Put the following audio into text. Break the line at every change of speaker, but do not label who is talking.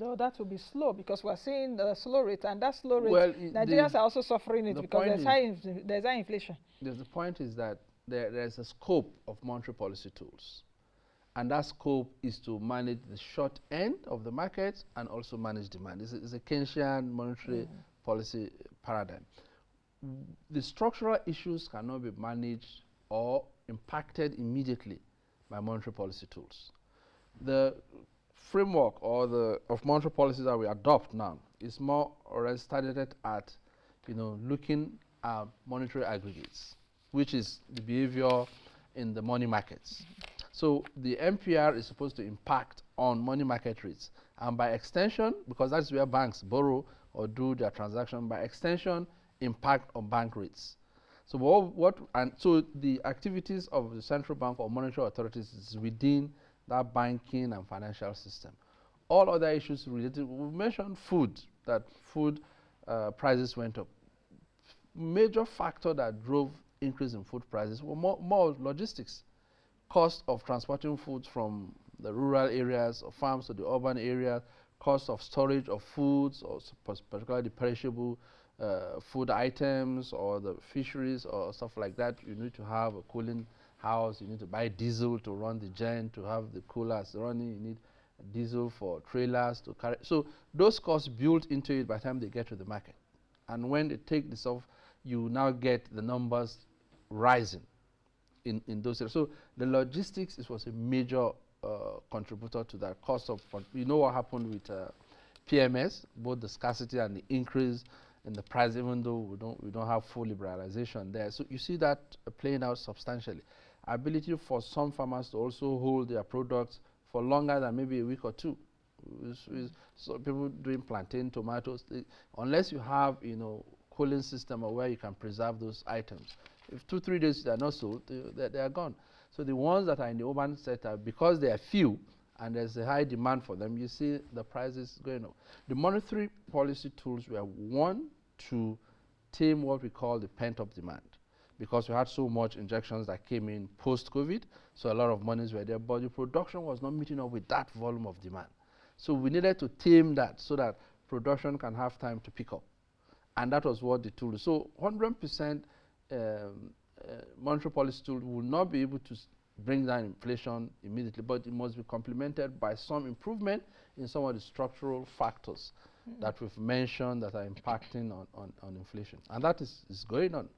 Though that will be slow because we're seeing the slow rate, and that slow rate,
Well,
Nigerians are also suffering it because there's high inflation.
The point is that there's a scope of monetary policy tools. And that scope is to manage the short end of the market and also manage demand. It's a Keynesian monetary policy paradigm. The structural issues cannot be managed or impacted immediately by monetary policy tools. The framework of monetary policy that we adopt now is more or less targeted at, looking at monetary aggregates, which is the behavior in the money markets. So the MPR is supposed to impact on money market rates, and by extension, because that's where banks borrow or do their transaction, by extension, impact on bank rates. So so the activities of the central bank or monetary authorities is within that banking and financial system. All other issues related, we mentioned food, that food prices went up. Major factor that drove increase in food prices were more logistics. Cost of transporting food from the rural areas or farms to the urban area, cost of storage of foods, or particularly perishable food items or the fisheries or stuff like that. You need to have a cooling house, you need to buy diesel to run the gen, to have the coolers running, you need diesel for trailers to carry. So those costs built into it by the time they get to the market. And when they take this off, you now get the numbers rising in those areas. So the logistics was a major contributor to that cost of, you know what happened with PMS, both the scarcity and the increase in the price, even though we don't have full liberalization there. So you see that playing out substantially. Ability for some farmers to also hold their products for longer than maybe a week or two. So people doing plantain, tomatoes, unless you have, cooling system or where you can preserve those items. If 2-3 days they are not sold, they are gone. So the ones that are in the urban sector, because they are few and there's a high demand for them, you see the prices going up. The monetary policy tools were one to tame what we call the pent-up demand, because we had so much injections that came in post-COVID, so a lot of monies were there, but the production was not meeting up with that volume of demand. So we needed to tame that so that production can have time to pick up. And that was what the tool is. So 100% monetary policy tool will not be able to bring down inflation immediately, but it must be complemented by some improvement in some of the structural factors that we've mentioned that are impacting on inflation. And that is going on.